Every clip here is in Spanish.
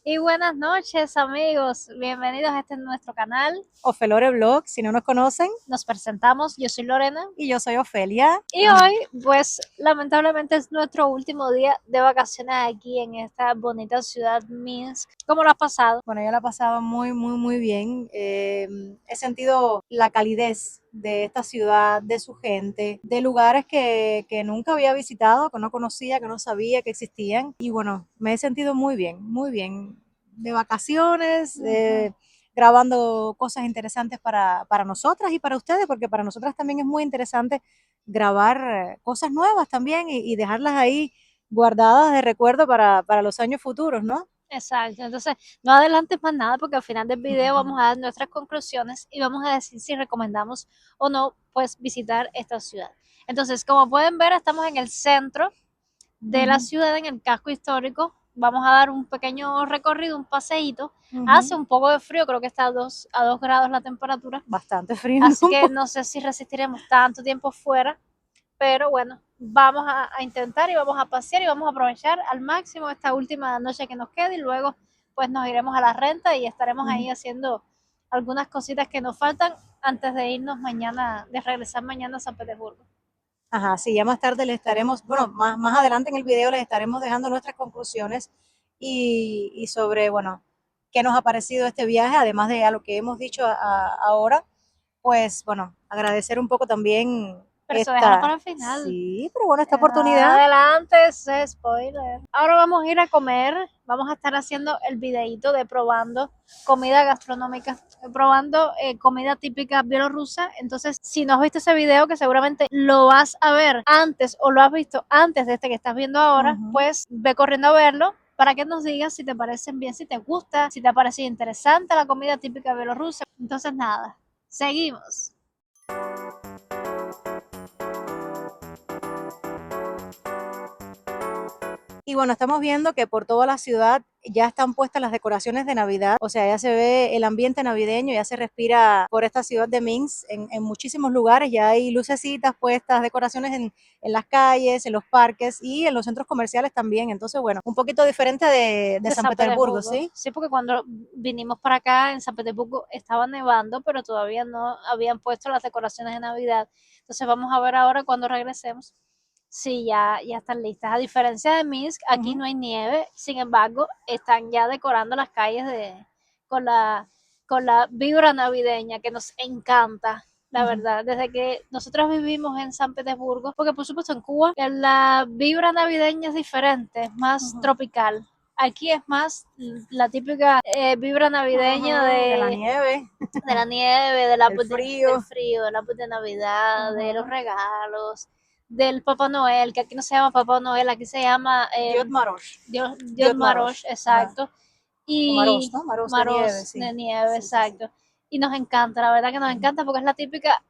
Y buenas noches, amigos. Bienvenidos a este nuestro canal. Ofelore Blog, si no nos conocen, Nos presentamos. Yo soy Lorena. y yo soy Ofelia. Y hoy, pues, lamentablemente es nuestro último día de vacaciones aquí en esta bonita ciudad Minsk. ¿Cómo lo has pasado? Bueno, yo la he pasado muy bien. He sentido la calidez de esta ciudad, de su gente, de lugares que nunca había visitado, que no conocía, que no sabía que existían. Y bueno, me he sentido muy bien. De vacaciones, grabando cosas interesantes para nosotras y para ustedes, porque para nosotras también es muy interesante grabar cosas nuevas también y dejarlas ahí guardadas de recuerdo para los años futuros, ¿no? Exacto. Entonces, no adelantes más nada porque al final del video vamos a dar nuestras conclusiones y vamos a decir si recomendamos o no, pues, visitar esta ciudad. Entonces, como pueden ver, estamos en el centro de la ciudad, en el casco histórico. Vamos a dar un pequeño recorrido, un paseíto. Hace un poco de frío, creo que está a 2 grados la temperatura. Bastante frío, ¿no? Así que no sé si resistiremos tanto tiempo fuera, pero bueno, vamos a intentar y vamos a pasear y vamos a aprovechar al máximo esta última noche que nos queda y luego pues nos iremos a la renta y estaremos ahí haciendo algunas cositas que nos faltan antes de irnos mañana, de regresar mañana a San Petersburgo. Ajá, sí, ya más tarde les estaremos, bueno, más adelante en el video les estaremos dejando nuestras conclusiones y sobre, bueno, qué nos ha parecido este viaje, además de a lo que hemos dicho ahora, pues, bueno, agradecer un poco también Pero eso déjalo para esta, el final. sí, pero bueno, esta oportunidad. Adelante, ese spoiler. Ahora vamos a ir a comer. Vamos a estar haciendo el videito de probando comida gastronómica, probando comida típica bielorrusa. Entonces, si no has visto ese video, que seguramente lo vas a ver antes o lo has visto antes de este que estás viendo ahora, pues ve corriendo a verlo para que nos digas si te parecen bien, si te gusta, si te ha parecido interesante la comida típica bielorrusa. Entonces, nada, seguimos. Y bueno, estamos viendo que por toda la ciudad ya están puestas las decoraciones de Navidad, o sea, ya se ve el ambiente navideño, ya se respira por esta ciudad de Minsk en muchísimos lugares, ya hay lucecitas puestas, decoraciones en las calles, en los parques y en los centros comerciales también. Entonces, bueno, un poquito diferente de De San San Petersburgo, Petersburgo. ¿sí? Sí, porque cuando vinimos para acá en San Petersburgo estaba nevando, pero todavía no habían puesto las decoraciones de Navidad. Entonces vamos a ver ahora cuando regresemos. Sí, ya están listas. A diferencia de Minsk, aquí no hay nieve, sin embargo, están ya decorando las calles con la, con la vibra navideña que nos encanta. La verdad, desde que nosotros vivimos en San Petersburgo, porque por supuesto en Cuba la vibra navideña es diferente, es más tropical. Aquí es más la típica vibra navideña De la nieve, de la nieve, del del frío. frío, del árbol de Navidad, de los regalos, del Papá Noel, que aquí no se llama Papá Noel, aquí se llama Dios Marosh. Dios Dios Marosh, Marosh. Ajá. exacto, O Marosh, y ¿no? Marosh de nieve, Marosh sí. de nieve, Sí, sí, sí. exacto. Y nos encanta, la verdad que nos encanta porque es la típica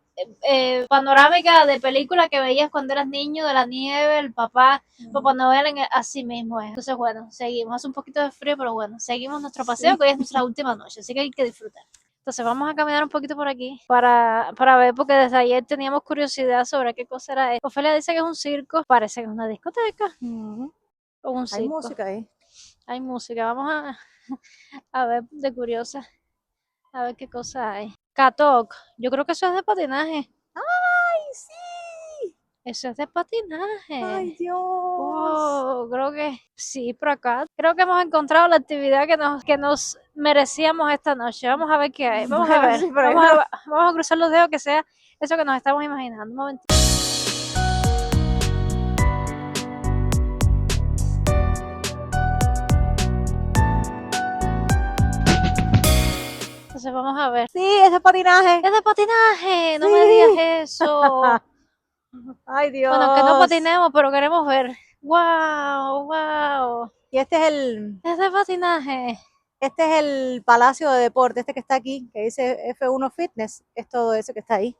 panorámica de película que veías cuando eras niño, de la nieve, el Papá Noel, así mismo es. Entonces, bueno, seguimos, hace un poquito de frío, pero bueno, seguimos nuestro paseo, Sí. que hoy es nuestra última noche, así que hay que disfrutar. Entonces vamos a caminar un poquito por aquí para ver, porque desde ayer teníamos curiosidad sobre qué cosa era esto. Ofelia dice que es un circo, parece que es una discoteca o un Hay circo. música ahí. Hay música, vamos a ver de curiosa, a ver qué cosa hay. Katok, yo creo que eso es de patinaje. ¡Ay, sí! Eso es de patinaje. ¡Ay, Dios! Wow, creo que sí, por acá. Creo que hemos encontrado la actividad que nos merecíamos esta noche. Vamos a ver qué hay. Vamos a Bueno, ver. sí, pero yo no. Vamos a cruzar los dedos que sea eso que nos estamos imaginando. Un momentito. Entonces vamos a ver. Sí, ese patinaje. Es de patinaje, no me digas Sí. eso. Ay, Bueno, que no Dios. patinemos, pero queremos ver. Wow, wow. Y Es de patinaje. este es el Palacio de Deporte, este que está aquí, que dice F1 Fitness, es todo eso que está ahí.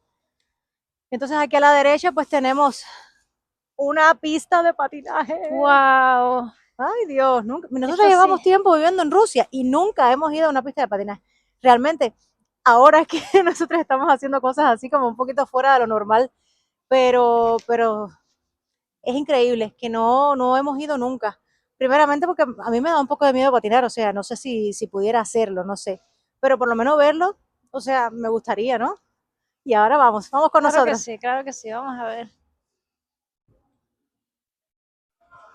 Entonces aquí a la derecha pues tenemos una pista de patinaje. Wow. Ay, Dios, nunca. Nosotros Esto sí. llevamos tiempo viviendo en Rusia y nunca hemos ido a una pista de patinaje. Realmente, ahora que nosotros estamos haciendo cosas así como un poquito fuera de lo normal, pero es increíble, es que no hemos ido nunca. Primeramente porque a mí me da un poco de miedo patinar, o sea, no sé si pudiera hacerlo, no sé, pero por lo menos verlo, o sea, me gustaría, ¿no? Y ahora vamos con nosotros. claro que sí, vamos a ver.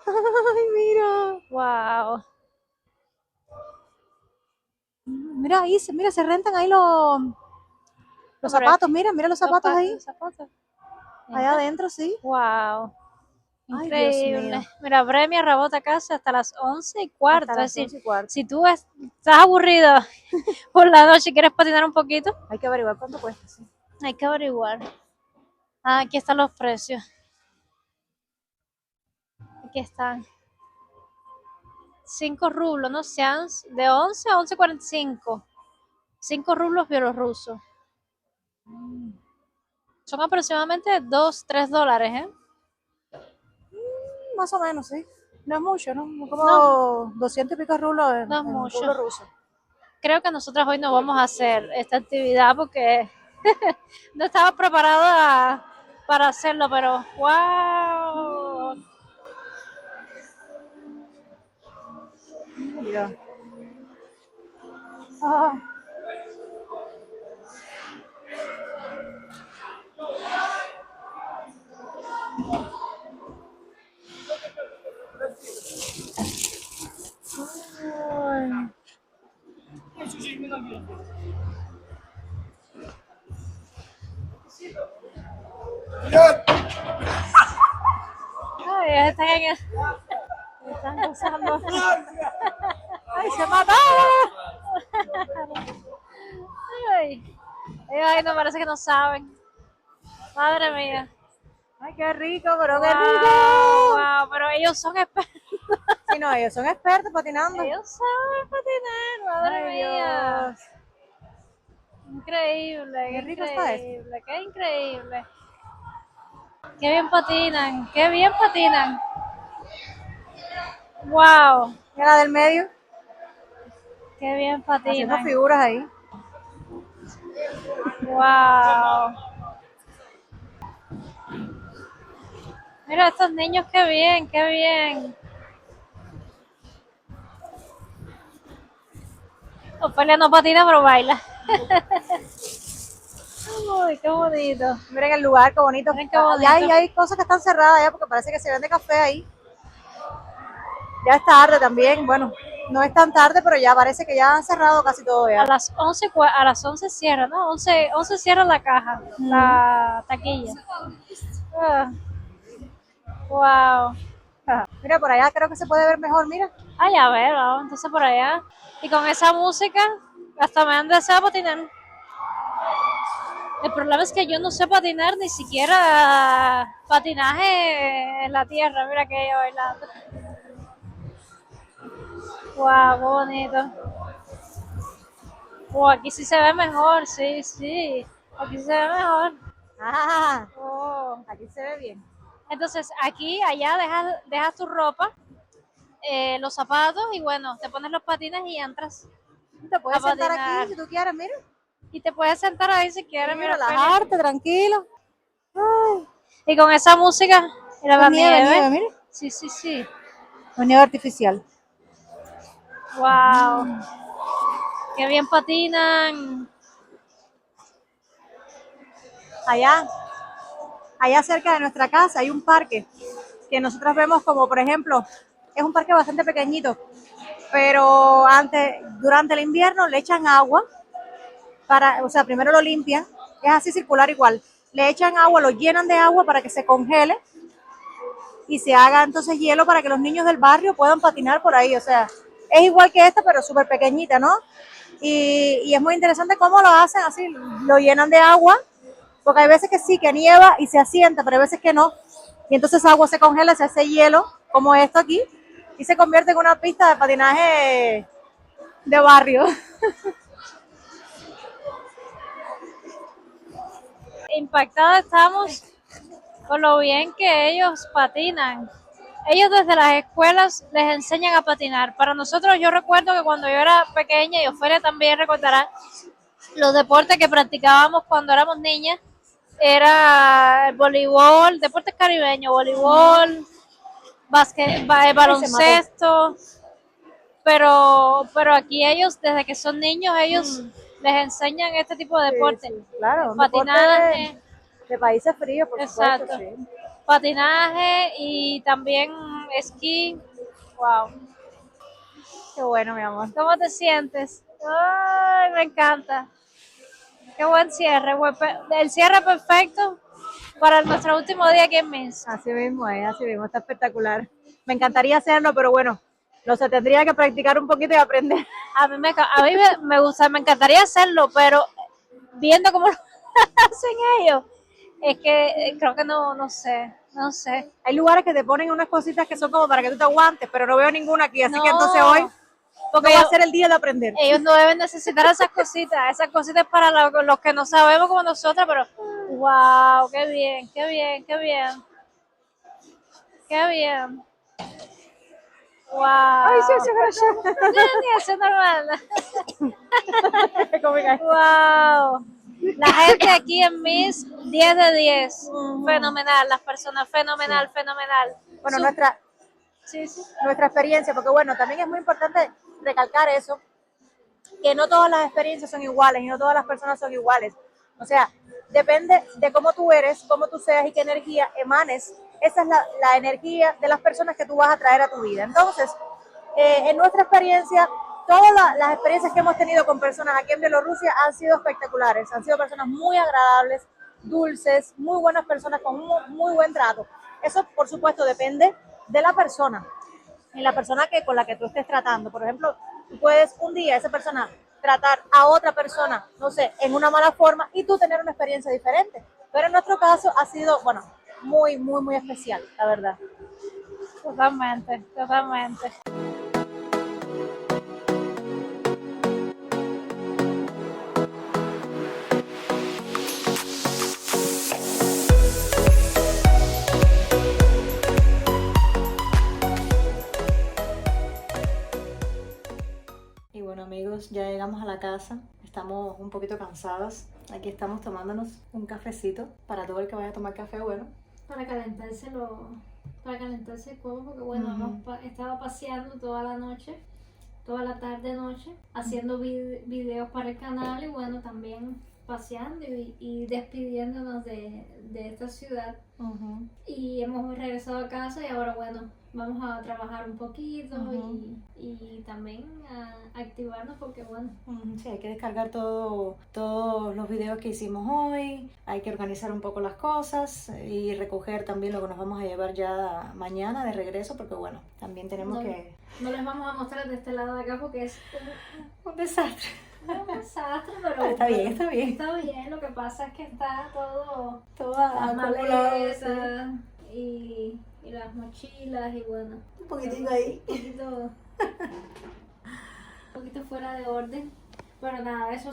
Ay, mira, Wow. mira ahí, mira, se rentan ahí los Pero es zapatos, que mira los zapatos ahí, los zapatos. allá Mira. adentro, sí. Wow. Ay, Dios mío, Increíble. Mira, Premia Rabota Casa hasta las 11:15. hasta Es las decir, 11:15. si tú estás aburrido por la noche y quieres patinar un poquito, Hay que averiguar cuánto cuesta, sí. hay que averiguar. Ah, aquí están los precios. Aquí están. 5 rublos, ¿no? Sean de 11 a 11:45. 5 rublos bielorrusos. Son aproximadamente 2, $3, ¿eh? Más o menos, sí. No es mucho, ¿no? No, Como 200 y pico rublos no es en mucho. rublo ruso. Creo que nosotras hoy no vamos a hacer esta actividad porque no estaba preparada para hacerlo, pero wow. Mira. Ah, ay. Ay, están, Están gozando. ¡Ay, se mató! ay, ay, no parece que no saben. Madre mía. ¡Ay, qué rico, pero qué Wow, rico! wow, pero ellos son expertos. Sí, no, ellos son expertos patinando. Ellos saben patinar, madre Ay, mía. Dios. Increíble, qué Qué rico está esto. increíble, qué increíble. Qué bien patinan, qué bien patinan. Wow, Y la del medio, qué bien haciendo patinan. figuras ahí. Wow. Mira estos niños, qué bien, qué bien. Ofelia no patina, pero baila. Uy, qué bonito. Miren el lugar, qué bonito. Miren qué Ya bonito. hay cosas que están cerradas ya porque parece que se vende café ahí. Ya es tarde también. Bueno, no es tan tarde, pero ya parece que ya han cerrado casi todo A ya. las 11, a las 11 cierra, ¿no? 11 cierra la caja, la taquilla. Ah, wow. Mira, por allá creo que se puede ver mejor, mira. Ay, a ver, vamos entonces por allá. Y con esa música, hasta me han deseado patinar. El problema es que yo no sé patinar ni siquiera patinaje en la tierra. Mira que ella bailando. Wow, qué bonito. Wow, aquí sí se ve mejor, sí, sí. Aquí se ve mejor. Ah, Oh. aquí se ve bien. Entonces, aquí, allá dejas tu ropa, los zapatos y bueno, te pones los patines y entras Te a puedes sentar aquí patinar. si tú quieres, mira. Y te puedes sentar ahí si quieres, Sí, mira, Ophelia. relajarte, tranquilo. Ay, Y con esa música, mira esto es la nieve, nieve. nieve, mira. Sí, sí, sí. Es nieve artificial. Wow, qué bien patinan. Allá, allá cerca de nuestra casa hay un parque que nosotros vemos como, por ejemplo, es un parque bastante pequeñito, pero durante el invierno le echan agua o sea, primero lo limpian, es así circular igual, le echan agua, lo llenan de agua para que se congele y se haga entonces hielo para que los niños del barrio puedan patinar por ahí, o sea, es igual que esta, pero súper pequeñita, ¿no? Y es muy interesante cómo lo hacen así, lo llenan de agua, porque hay veces que sí, que nieva y se asienta, pero hay veces que no, y entonces esa agua se congela, se hace hielo, como esto aquí, y se convierte en una pista de patinaje de barrio. Impactados estamos con lo bien que ellos patinan. Ellos desde las escuelas les enseñan a patinar. Para nosotros, yo recuerdo que cuando yo era pequeña, y Ofelia también recordará, los deportes que practicábamos cuando éramos niñas era el voleibol, deportes caribeños, voleibol, baloncesto, pero aquí ellos, desde que son niños, ellos les enseñan este tipo de deporte. Sí, claro, un Patinaje, deporte de países fríos, por supuesto, exacto. sí. Patinaje y también esquí. Wow. Qué bueno, mi amor. ¿Cómo te sientes? Ay, me encanta. Qué buen cierre. El cierre perfecto para nuestro último día aquí en Minsk. Así mismo, está espectacular. Me encantaría hacerlo, pero bueno, lo se tendría que practicar un poquito y aprender. Me gusta, me encantaría hacerlo, pero viendo cómo lo hacen ellos, es que creo que no sé, no sé. Hay lugares que te ponen unas cositas que son como para que tú te aguantes, pero no veo ninguna aquí, así que entonces hoy No, porque no va a ser el día de aprender. ellos no deben necesitar esas cositas para los que no sabemos como nosotras, pero wow, qué bien, qué bien, qué bien, qué bien. Ay, sí, Wow. sí, gracias. Ni eso es normal. ¿Cómo que? Wow. La gente aquí en Miss, 10 de 10. Ujú. Fenomenal, las personas, Sí. fenomenal, fenomenal. Bueno, Sí, sí. nuestra experiencia, porque bueno, también es muy importante recalcar eso, que no todas las experiencias son iguales y no todas las personas son iguales. O sea, depende de cómo tú eres, cómo tú seas y qué energía emanes. Esa es la energía de las personas que tú vas a traer a tu vida. Entonces, en nuestra experiencia, todas las experiencias que hemos tenido con personas aquí en Bielorrusia han sido espectaculares. Han sido personas muy agradables, dulces, muy buenas personas con muy buen trato. Eso, por supuesto, depende de la persona y la persona con la que tú estés tratando. Por ejemplo, tú puedes un día esa persona tratar a otra persona, no sé, en una mala forma y tú tener una experiencia diferente. Pero en nuestro caso ha sido, bueno, muy especial, la verdad. Totalmente, totalmente. Y bueno amigos, ya llegamos a la casa, estamos un poquito cansadas, aquí estamos tomándonos un cafecito para todo el que vaya a tomar café, bueno. Para para calentarse el cuerpo, porque bueno, hemos estado paseando toda la noche, toda la tarde noche, haciendo videos para el canal y bueno, también paseando y despidiéndonos de esta ciudad. Y hemos regresado a casa y ahora bueno, vamos a trabajar un poquito y también a activarnos porque bueno. Sí, hay que descargar todos los videos que hicimos hoy, hay que organizar un poco las cosas y recoger también lo que nos vamos a llevar ya mañana de regreso porque bueno, también tenemos que... No les vamos a mostrar de este lado de acá porque es un desastre. un desastre, pero está bien, está bien. Está bien, lo que pasa es que está todo, Toda las maletas y las mochilas y bueno. Un poquitico ahí. Un poquito fuera de orden. Pero nada, eso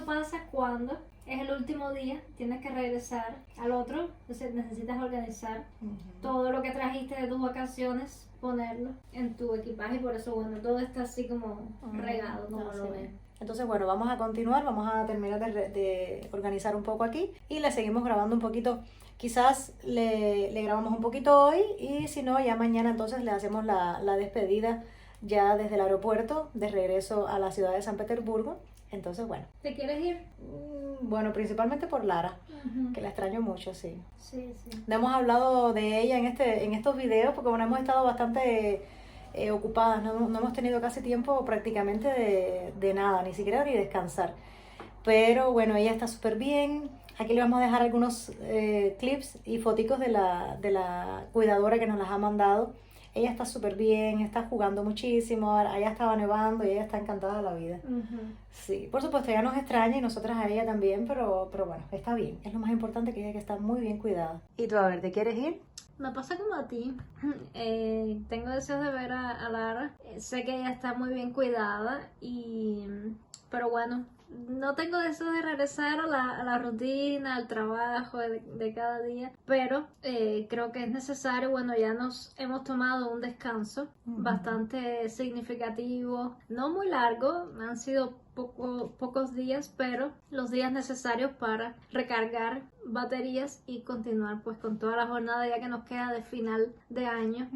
pasa cuando es el último día, tienes que regresar al otro, entonces necesitas organizar todo lo que trajiste de tus vacaciones, ponerlo en tu equipaje y por eso bueno, todo está así como regado, como lo ven. Entonces, bueno, vamos a continuar, vamos a terminar de organizar un poco aquí y le seguimos grabando un poquito. Quizás le grabamos un poquito hoy y si no, ya mañana entonces le hacemos la despedida ya desde el aeropuerto de regreso a la ciudad de San Petersburgo. Entonces, bueno. ¿Te quieres ir? Bueno, principalmente por Lara, que la extraño mucho, sí. Sí, sí. No hemos hablado de ella en estos videos porque bueno, hemos estado bastante ocupadas, no hemos tenido casi tiempo prácticamente de nada, ni siquiera ni descansar. Pero bueno, ella está súper bien. Aquí le vamos a dejar algunos clips y foticos de la cuidadora que nos las ha mandado. Ella está súper bien, está jugando muchísimo, allá estaba nevando y ella está encantada de la vida. Sí, por supuesto, ella nos extraña y nosotras a ella también, pero bueno, está bien. Es lo más importante que ella que está muy bien cuidada. ¿Y tú, a ver, te quieres ir? Me pasa como a ti. Tengo deseos de ver a Lara. Sé que ella está muy bien cuidada pero bueno, no tengo deseos de regresar a la rutina, al trabajo de cada día, pero creo que es necesario, bueno, ya nos hemos tomado un descanso bastante significativo, no muy largo, han sido pocos días, pero los días necesarios para recargar baterías y continuar pues con toda la jornada ya que nos queda de final de año,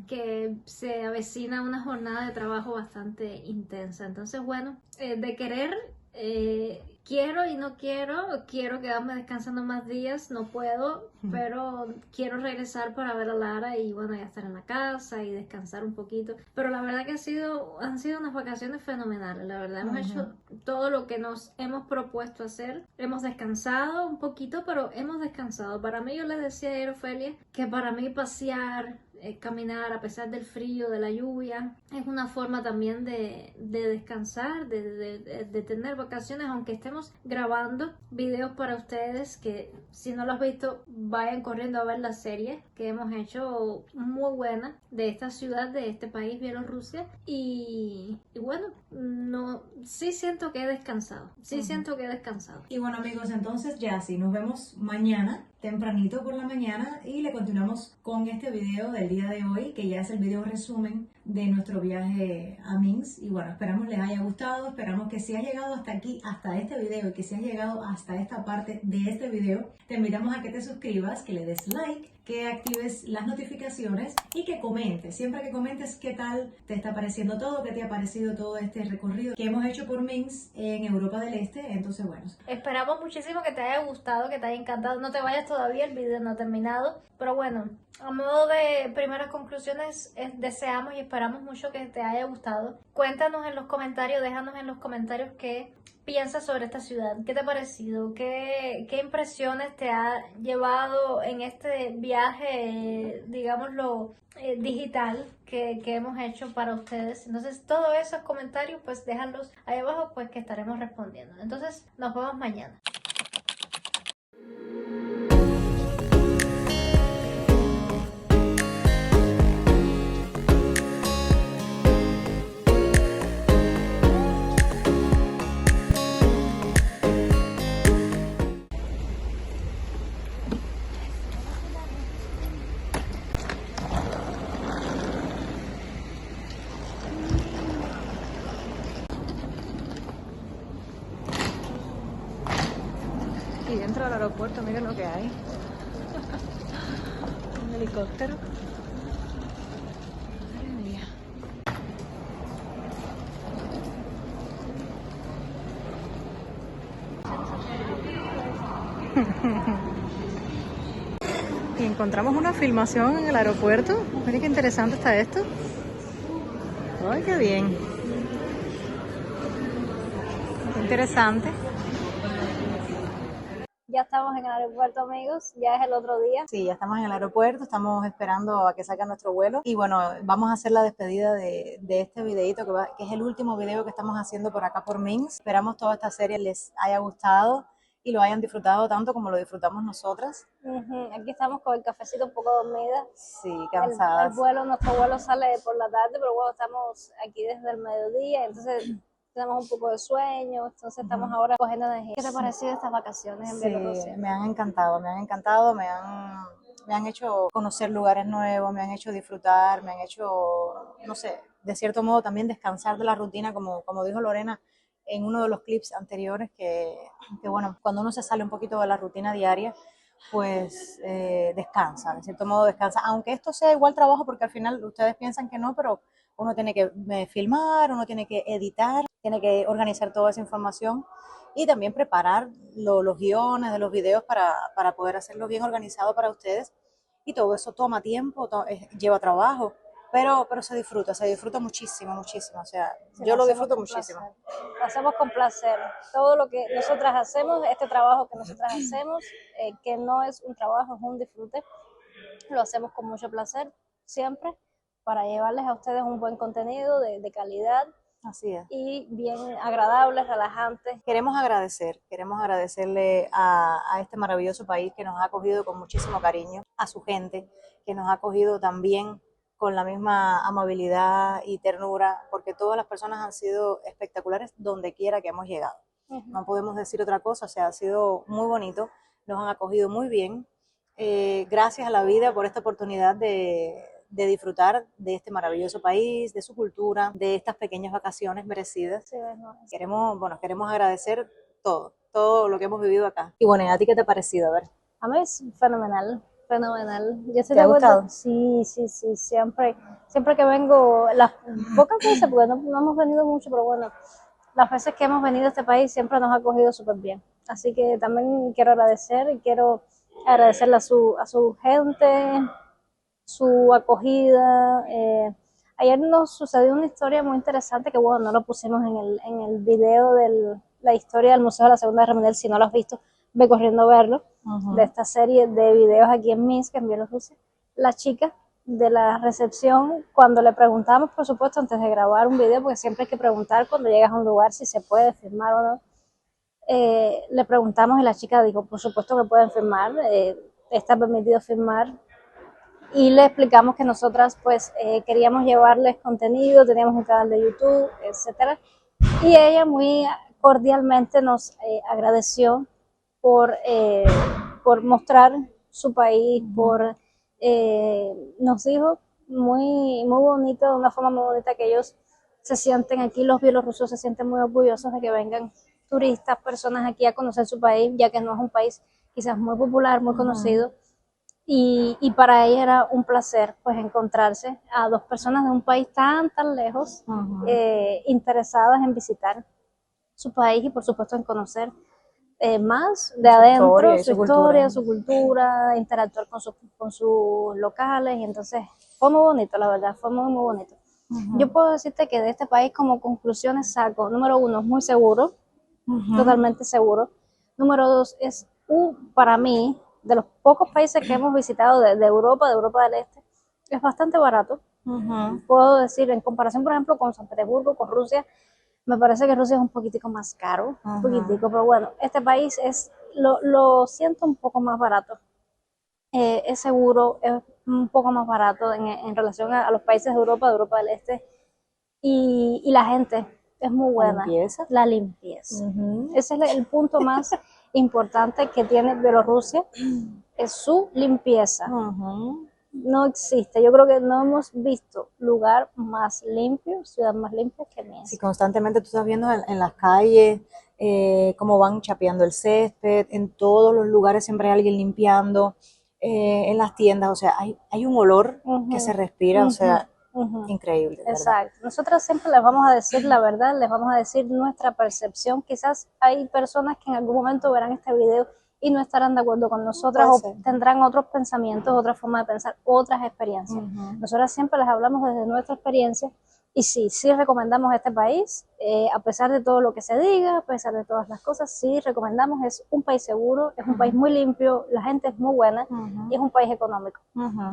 que se avecina una jornada de trabajo bastante intensa. Entonces, bueno, de querer, quiero y no quiero quedarme descansando más días, no puedo, pero quiero regresar para ver a Lara y bueno, ya estar en la casa y descansar un poquito. Pero la verdad que han sido unas vacaciones fenomenales, la verdad, hemos hecho todo lo que nos hemos propuesto hacer, hemos descansado un poquito, pero hemos descansado. Para mí, yo le decía ayer a Ofelia que para mí pasear, caminar a pesar del frío, de la lluvia, es una forma también de descansar, de tener vacaciones, aunque estemos grabando videos para ustedes, que si no lo has visto vayan corriendo a ver la serie que hemos hecho muy buena de esta ciudad, de este país, Bielorrusia, y bueno, no, sí siento que he descansado, siento que he descansado. Y bueno, amigos, entonces ya sí, nos vemos mañana tempranito por la mañana y le continuamos con este video del día de hoy, que ya es el video resumen de nuestro viaje a Minsk. Y bueno, esperamos les haya gustado, esperamos que si has llegado hasta aquí, hasta este video, y que si has llegado hasta esta parte de este video, te invitamos a que te suscribas, que le des like, que actives las notificaciones y que comentes. Siempre que comentes qué tal te está pareciendo todo, qué te ha parecido todo este recorrido que hemos hecho por Minsk en Europa del Este. Entonces, bueno, esperamos muchísimo que te haya gustado, que te haya encantado. No te vayas todavía, el video no ha terminado. Pero bueno, a modo de primeras conclusiones, deseamos y esperamos mucho que te haya gustado. Cuéntanos en los comentarios, déjanos en los comentarios qué piensas sobre esta ciudad, qué te ha parecido, qué impresiones te ha llevado en este viaje, digámoslo, digital que hemos hecho para ustedes. Entonces, todos esos comentarios, pues déjalos ahí abajo, pues que estaremos respondiendo. Entonces, nos vemos mañana. y dentro del aeropuerto miren lo que hay. Un helicóptero. Madre mía. Y encontramos una filmación en el aeropuerto. Miren qué interesante está esto. Ay, qué bien. Qué interesante. Ya estamos en el aeropuerto, amigos, ya es el otro día. Sí, ya estamos en el aeropuerto, estamos esperando a que salga nuestro vuelo y bueno, vamos a hacer la despedida de este videito que es el último video que estamos haciendo por acá por Minsk. Esperamos toda esta serie les haya gustado y lo hayan disfrutado tanto como lo disfrutamos nosotras. Aquí estamos con el cafecito un poco dormida. Sí, cansadas. Nuestro vuelo sale por la tarde, pero bueno, estamos aquí desde el mediodía, entonces tenemos un poco de sueño, entonces estamos ahora cogiendo energía. ¿Qué te ha parecido estas vacaciones en Bielorrusia? Sí, me han encantado, me han hecho conocer lugares nuevos, me han hecho disfrutar, me han hecho, no sé, de cierto modo también descansar de la rutina, como dijo Lorena en uno de los clips anteriores, que bueno, cuando uno se sale un poquito de la rutina diaria, pues descansa, de cierto modo descansa, aunque esto sea igual trabajo, porque al final ustedes piensan que no, pero uno tiene que filmar, uno tiene que editar, tiene que organizar toda esa información y también preparar los guiones de los videos para poder hacerlo bien organizado para ustedes, y todo eso toma tiempo, lleva trabajo, pero se disfruta muchísimo, muchísimo, o sea, sí, yo lo disfruto muchísimo. Lo hacemos con placer, todo lo que nosotras hacemos, este trabajo que nosotras hacemos, que no es un trabajo, es un disfrute, lo hacemos con mucho placer, siempre, para llevarles a ustedes un buen contenido de calidad. Así es. Y bien agradable, relajante. Queremos agradecerle a este maravilloso país que nos ha acogido con muchísimo cariño, a su gente que nos ha acogido también con la misma amabilidad y ternura, porque todas las personas han sido espectaculares donde quiera que hemos llegado. No podemos decir otra cosa, o sea, ha sido muy bonito, nos han acogido muy bien. Gracias a la vida por esta oportunidad de disfrutar de este maravilloso país, de su cultura, de estas pequeñas vacaciones merecidas. Sí, queremos agradecer todo todo lo que hemos vivido acá. Y bueno, ¿y a ti qué te ha parecido? A ver. A mí es fenomenal, fenomenal. Yo estoy ¿Te ha de acuerdo. gustado? Sí, sí, sí, siempre que vengo, las pocas veces, porque no hemos venido mucho, pero bueno, las veces que hemos venido a este país siempre nos ha acogido súper bien. Así que también quiero agradecer y quiero agradecerle a su gente, su acogida. Ayer nos sucedió una historia muy interesante que, bueno, no lo pusimos en el video de la historia del Museo de la Segunda Guerra Mundial. Si no lo has visto, ve corriendo a verlo, de esta serie de videos aquí en Minsk, en Bielorrusia. La chica de la recepción, cuando le preguntamos, por supuesto, antes de grabar un video, porque siempre hay que preguntar cuando llegas a un lugar si se puede filmar o no, le preguntamos y la chica dijo, por supuesto que pueden filmar, está permitido filmar, y le explicamos que nosotras pues queríamos llevarles contenido, teníamos un canal de YouTube, etcétera, y ella muy cordialmente nos agradeció por mostrar su país, nos dijo muy bonito, de una forma muy bonita, que ellos se sienten aquí, los bielorrusos se sienten muy orgullosos de que vengan turistas, personas aquí a conocer su país, ya que no es un país quizás muy popular, muy conocido, y para ella era un placer pues encontrarse a dos personas de un país tan lejos, interesadas en visitar su país y por supuesto en conocer más de adentro, su historia, su cultura, interactuar con sus locales, y entonces fue muy bonito, la verdad, fue muy bonito. Yo puedo decirte que de este país como conclusiones saco, número 1, es muy seguro, totalmente seguro. Número 2, es para mí, de los pocos países que hemos visitado de Europa del Este, es bastante barato. Puedo decir, en comparación, por ejemplo, con San Petersburgo, con Rusia, me parece que Rusia es un poquitico más caro, un poquitico, pero bueno, este país lo siento un poco más barato. Es seguro, es un poco más barato en relación a los países de Europa del Este, y la gente es muy buena. La limpieza. Ese es el punto más importante que tiene Bielorrusia, es su limpieza. No existe, yo creo que no hemos visto lugar más limpio, ciudad más limpia que Minsk. Sí, constantemente tú estás viendo en las calles cómo van chapeando el césped, en todos los lugares siempre hay alguien limpiando, en las tiendas, o sea, hay un olor que se respira, o sea, increíble. Exacto. Nosotros siempre les vamos a decir la verdad, les vamos a decir nuestra percepción. Quizás hay personas que en algún momento verán este video y no estarán de acuerdo con nosotras, o tendrán otros pensamientos, otra forma de pensar, otras experiencias. Nosotras siempre les hablamos desde nuestra experiencia, y sí recomendamos este país, a pesar de todo lo que se diga, a pesar de todas las cosas, sí recomendamos. Es un país seguro, es un país muy limpio, la gente es muy buena, y es un país económico.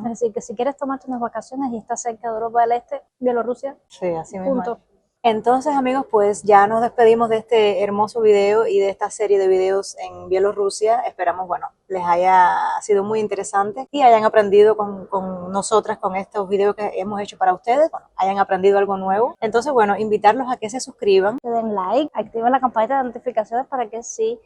Es decir, que si quieres tomarte unas vacaciones y estás cerca de Europa del Este, Bielorrusia, sí, así mismo. Punto. Entonces, amigos, pues ya nos despedimos de este hermoso video y de esta serie de videos en Bielorrusia. Esperamos, bueno, les haya sido muy interesante y hayan aprendido con nosotras, con estos videos que hemos hecho para ustedes, bueno, hayan aprendido algo nuevo. Entonces, bueno, invitarlos a que se suscriban. Le den like, activen la campanita de notificaciones para que así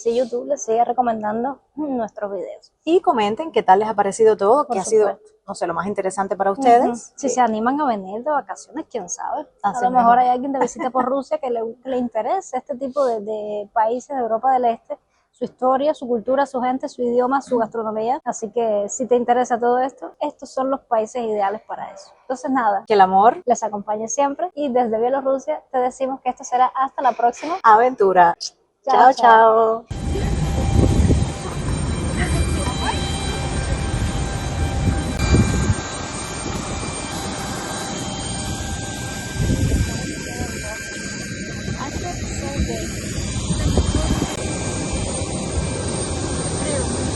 YouTube les siga recomendando nuestros videos. Y comenten qué tal les ha parecido todo, qué ha sido, no sé, lo más interesante para ustedes. Si se animan a venir de vacaciones, quién sabe. A lo mejor hay alguien de visita por Rusia que le interese este tipo de países de Europa del Este, su historia, su cultura, su gente, su idioma, su gastronomía. Así que si te interesa todo esto, estos son los países ideales para eso. Entonces nada, que el amor les acompañe siempre, y desde Bielorrusia te decimos que esto será hasta la próxima aventura. Chao, chao.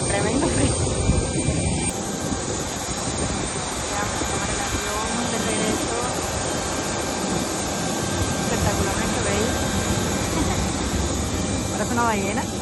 Tremendo frío. Espectacularmente bello. Parece una ballena.